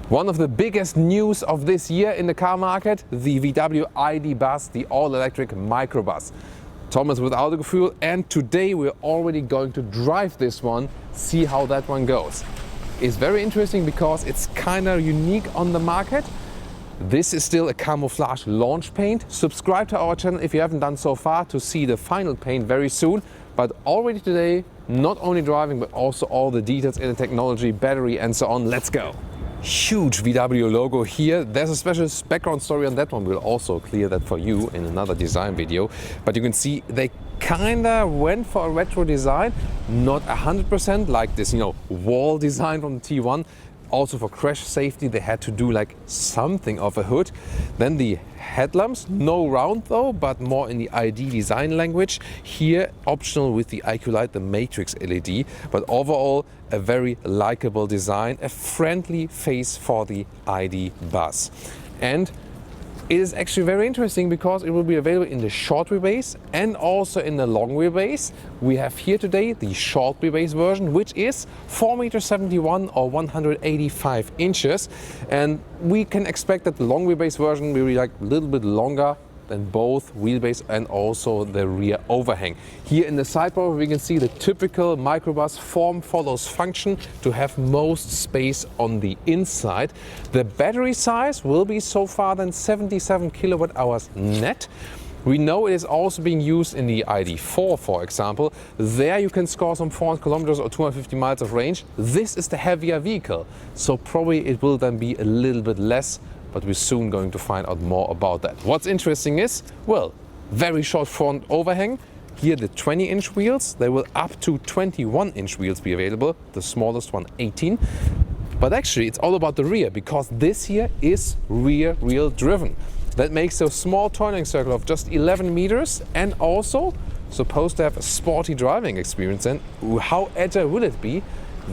One of the biggest news of this year in the car market, the VW ID. Bus, the all-electric microbus. Thomas with Autogefühl, and today we're already going to drive this one, see how that one goes. It's very interesting because it's kind of unique on the market. This is still a camouflage launch paint. Subscribe to our channel if you haven't done so far to see the final paint very soon. But already today, not only driving but also all the details in the technology, battery and so on. Let's go. Huge VW logo here. There's a special background story on that one. We'll also clear that for you in another design video. But you can see they kinda went for a retro design, not 100% like this, wall design from the T1. Also for crash safety, they had to do like something of a hood. Then the headlamps, no round though, but more in the ID design language. Here, optional with the IQ Light, the Matrix LED. But overall, a very likable design, a friendly face for the ID. Bus. And it is actually very interesting because it will be available in the short wheelbase and also in the long wheelbase. We have here today the short wheelbase version, which is 4.71 m or 185 inches. And we can expect that the long wheelbase version will be like a little bit longer than both wheelbase and also the rear overhang. Here in the sidebar we can see the typical microbus form follows function to have most space on the inside. The battery size will be so far than 77 kilowatt hours net. We know it is also being used in the ID.4, for example. There you can score some 400 kilometers or 250 miles of range. This is the heavier vehicle, so probably it will then be a little bit less, but we're soon going to find out more about that. What's interesting is, well, very short front overhang. Here the 20-inch wheels, they will up to 21-inch wheels be available, the smallest one 18. But actually it's all about the rear, because this here is rear wheel driven. That makes a small turning circle of just 11 meters and also supposed to have a sporty driving experience. And how agile will it be?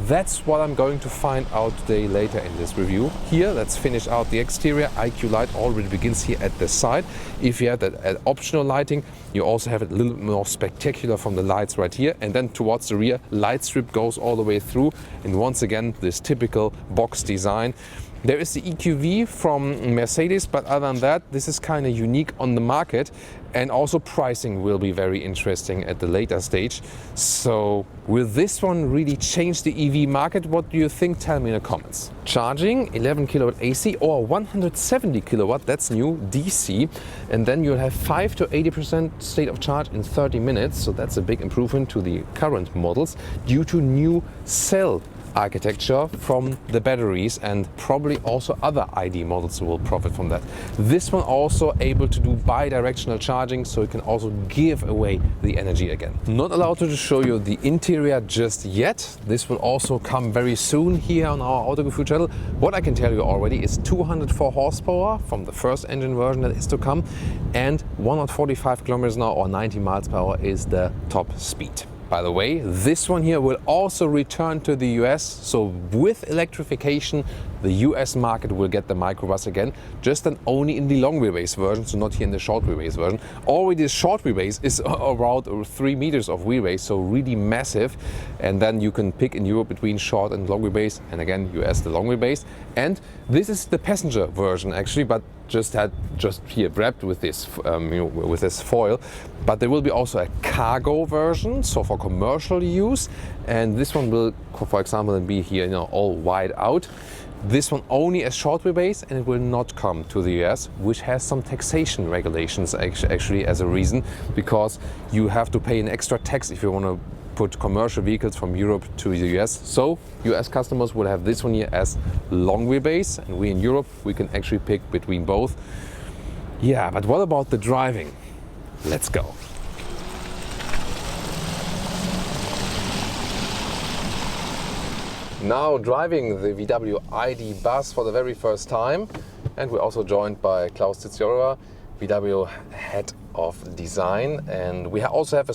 That's what I'm going to find out today later in this review. Here, let's finish out the exterior. IQ Light already begins here at the side. If you have that optional lighting, you also have it a little bit more spectacular from the lights right here. And then towards the rear, light strip goes all the way through. And once again, this typical box design. There is the EQV from Mercedes, but other than that, this is kind of unique on the market. And also pricing will be very interesting at the later stage. So will this one really change the EV market? What do you think? Tell me in the comments. Charging, 11 kilowatt AC or 170 kilowatt, that's new, DC. And then you'll have 5 to 80% state of charge in 30 minutes. So that's a big improvement to the current models due to new cell architecture from the batteries, and probably also other ID models will profit from that. This one also able to do bi-directional charging, so it can also give away the energy again. Not allowed to show you the interior just yet. This will also come very soon here on our Autogefühl channel. What I can tell you already is 204 horsepower from the first engine version that is to come, and 145 kilometers an hour or 90 miles per hour is the top speed. By the way, this one here will also return to the US, so with electrification, the US market will get the microbus again, just then only in the long wheelbase version, so not here in the short wheelbase version. Already the short wheelbase is around 3 meters of wheelbase, so really massive. And then you can pick in Europe between short and long wheelbase, and again, US the long wheelbase. And this is the passenger version actually, but just here wrapped with this with this foil. But there will be also a cargo version, so for commercial use, and this one will, for example, be here all wide out. This one only a short wheelbase, and it will not come to the US, which has some taxation regulations actually as a reason, because you have to pay an extra tax if you want to put commercial vehicles from Europe to the US. So US customers will have this one here as long wheelbase, and we in Europe, we can actually pick between both. Yeah, but what about the driving? Let's go. Now driving the VW ID. Bus for the very first time, and we're also joined by Klaus Tiziola, VW Head of Design, and we also have a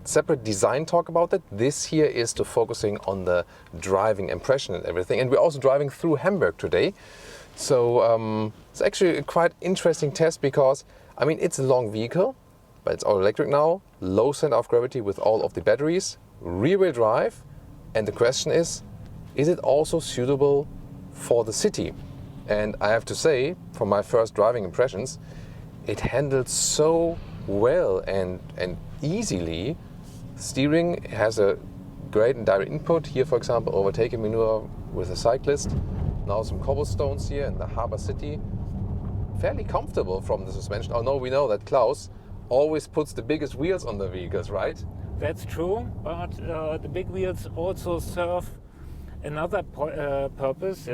separate design talk about it. This here is to focusing on the driving impression and everything, and we're also driving through Hamburg today. So it's actually a quite interesting test because, I mean, it's a long vehicle, but it's all electric now, low center of gravity with all of the batteries, rear-wheel drive, and the question is it also suitable for the city. And I have to say, from my first driving impressions, it handled so well and easily. Steering has a great and direct input. Here, for example, overtaking maneuver with a cyclist. Now some cobblestones here in the harbor city. Fairly comfortable from the suspension. Although we know that Klaus always puts the biggest wheels on the vehicles, right? That's true, but the big wheels also serve another purpose.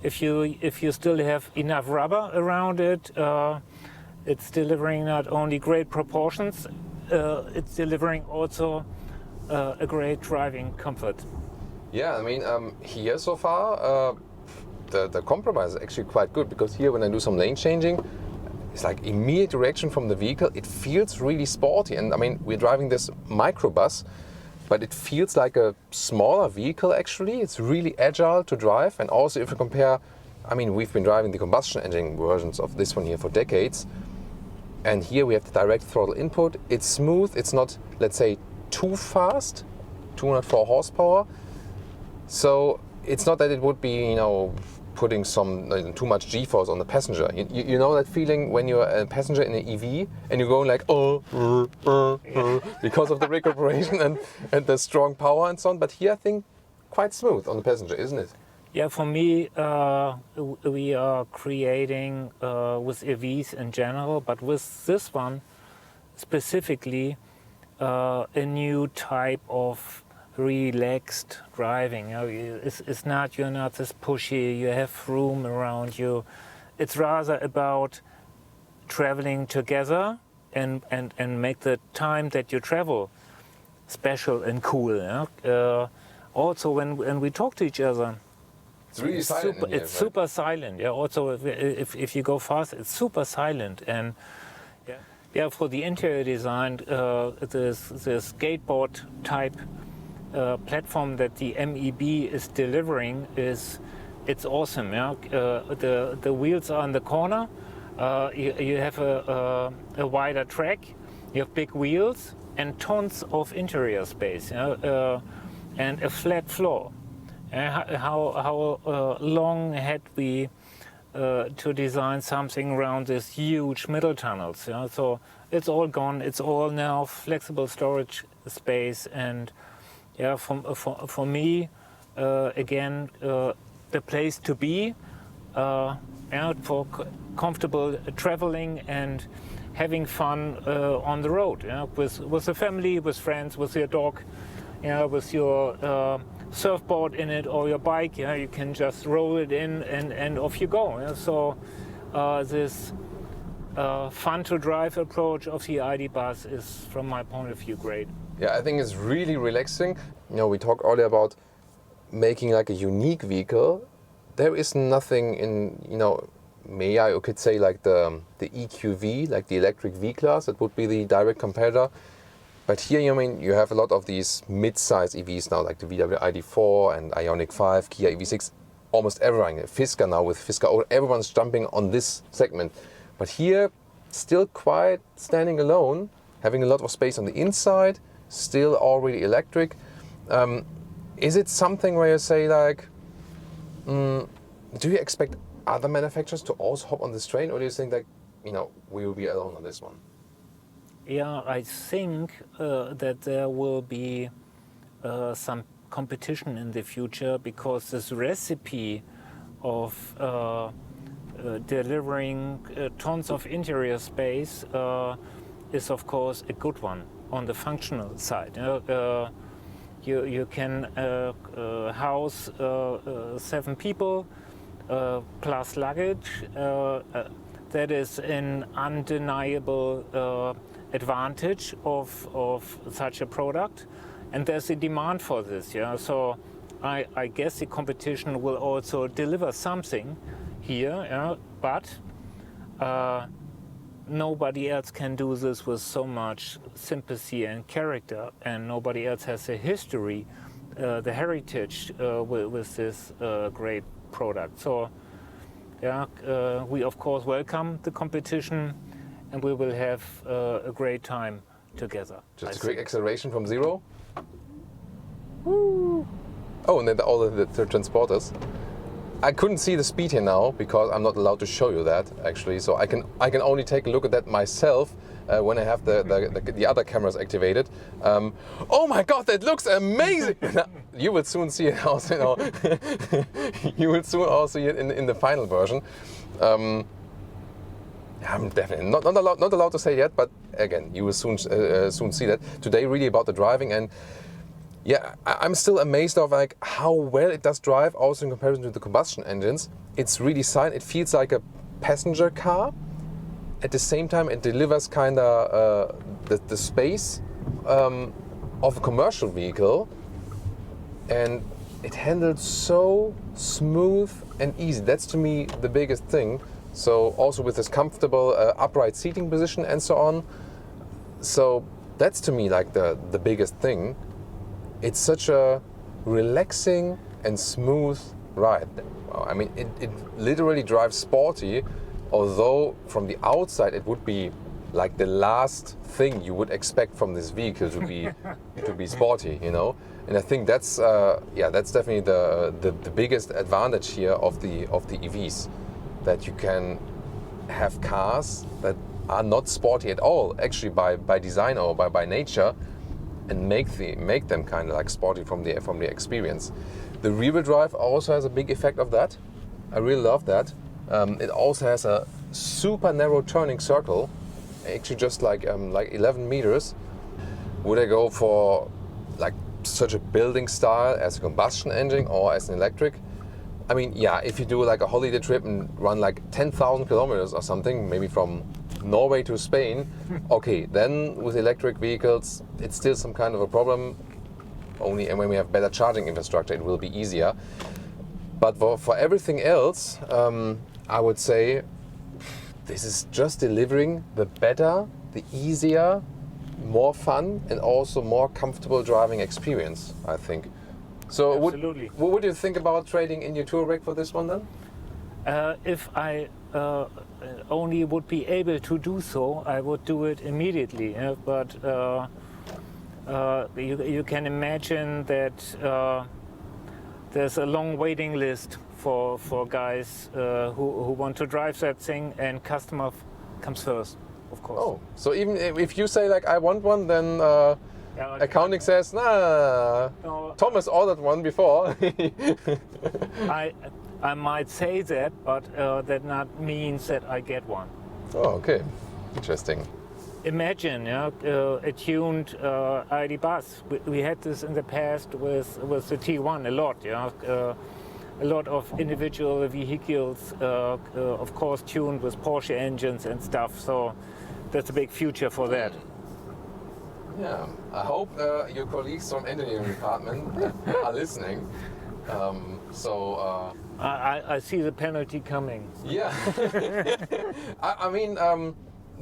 If you still have enough rubber around it, it's delivering not only great proportions, it's delivering also a great driving comfort. Yeah, I mean, here so far, the compromise is actually quite good, because here when I do some lane changing, it's like immediate reaction from the vehicle. It feels really sporty, and I mean, we're driving this microbus, but it feels like a smaller vehicle actually. It's really agile to drive, and also if you compare, I mean, we've been driving the combustion engine versions of this one here for decades, and here we have the direct throttle input. It's smooth, it's not, let's say, too fast, 204 horsepower. So it's not that it would be, putting some too much G-force on the passenger. You know that feeling when you're a passenger in an EV and you're going like because of the recuperation and the strong power and so on. But here I think quite smooth on the passenger, isn't it? Yeah, for me, we are creating with EVs in general, but with this one specifically, a new type of relaxed driving. It's not, you're not this pushy, you have room around you. It's rather about traveling together and make the time that you travel special and cool. Also when we talk to each other, it's really silent. It's super silent. Yeah. Also, if you go fast, it's super silent. And yeah, for the interior design, this skateboard type platform that the MEB is delivering it's awesome. Yeah? The wheels are in the corner. You have a wider track. You have big wheels and tons of interior space, and a flat floor. How long had we to design something around this huge middle tunnels? So it's all gone. It's all now flexible storage space. And yeah, for me, again, the place to be, for comfortable traveling and having fun on the road, with the family, with friends, with your dog, with your surfboard in it or your bike. You can just roll it in and off you go. So this fun to drive approach of the ID bus is, from my point of view, great. Yeah, I think it's really relaxing. We talked earlier about making like a unique vehicle. There is nothing in, you could say like the EQV, like the electric V-Class, that would be the direct competitor. But here, you have a lot of these mid-size EVs now, like the VW ID4 and Ioniq 5, Kia EV6, almost everyone. Fisker now with Fisker, everyone's jumping on this segment. But here, still quite standing alone, having a lot of space on the inside, still already electric. Is it something where you say like, do you expect other manufacturers to also hop on this train, or do you think that, we will be alone on this one? Yeah, I think that there will be some competition in the future, because this recipe of delivering tons of interior space is of course a good one on the functional side. You can house 7 people plus luggage. That is an undeniable advantage of such a product, and there's a demand for this. So I guess the competition will also deliver something here, but nobody else can do this with so much sympathy and character, and nobody else has a history, the heritage with this great product. So we of course welcome the competition, and we will have a great time together. Just a quick acceleration from 0. Woo. Oh, and then all the transporters. I couldn't see the speed here now because I'm not allowed to show you that actually. So I can only take a look at that myself when I have the other cameras activated. Oh my God, that looks amazing! You will soon see it also. You know, you will soon also see it in the final version. I'm definitely not allowed to say yet, but again, you will soon see that. Today, really about the driving, and yeah, I'm still amazed of like how well it does drive, also in comparison to the combustion engines. It's really silent. It feels like a passenger car. At the same time, it delivers kind of the space of a commercial vehicle, and it handles so smooth and easy. That's to me the biggest thing. So also with this comfortable upright seating position and so on. So that's to me like the biggest thing. It's such a relaxing and smooth ride. I mean, it literally drives sporty, although from the outside it would be like the last thing you would expect from this vehicle to be sporty, you know. And I think that's that's definitely the biggest advantage here of the EVs, that you can have cars that are not sporty at all, actually by design or by nature, and make them kind of like sporty from the experience. The rear-wheel drive also has a big effect of that. I really love that. It also has a super narrow turning circle, actually just like 11 meters. Would I go for like such a building style as a combustion engine or as an electric? I mean, yeah, if you do like a holiday trip and run like 10,000 kilometers or something, maybe from Norway to Spain, okay, then with electric vehicles, it's still some kind of a problem. And when we have better charging infrastructure, it will be easier. But for everything else, I would say this is just delivering the better, the easier, more fun, and also more comfortable driving experience, I think. So Absolutely. What would you think about trading in your Touareg for this one then? If I only would be able to do so, I would do it immediately. But you can imagine that there's a long waiting list for guys who want to drive that thing, and customer comes first, of course. Oh, so even if you say like I want one, then accounting says nah. No, Thomas ordered one before. I might say that, but that not means that I get one. Oh, okay, interesting. Imagine, a tuned ID bus. We had this in the past with the T1 a lot, a lot of individual vehicles, of course, tuned with Porsche engines and stuff. So that's a big future for that. Yeah, I hope your colleagues from engineering department are listening. I see the penalty coming. Yeah, I mean,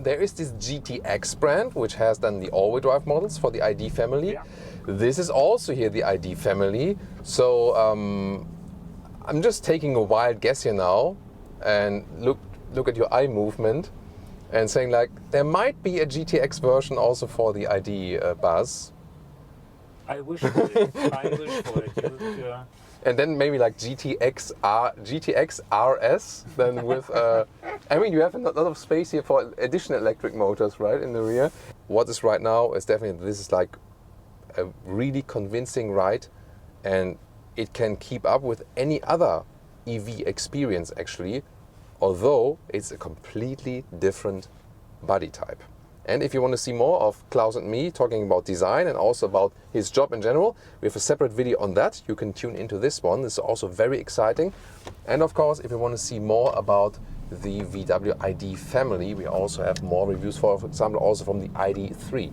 there is this GTX brand which has then the all-wheel drive models for the ID family. Yeah. This is also here the ID family. So I'm just taking a wild guess here now, and look at your eye movement, and saying like there might be a GTX version also for the ID bus. I wish for it. I wish for it. And then maybe like GTX RS, then with, I mean, you have a lot of space here for additional electric motors, right, in the rear. What is right now is definitely, this is like a really convincing ride, and it can keep up with any other EV experience actually, although it's a completely different body type. And if you want to see more of Klaus and me talking about design and also about his job in general, we have a separate video on that. You can tune into this one. This is also very exciting. And of course, if you want to see more about the VW ID family, we also have more reviews for example, also from the ID3.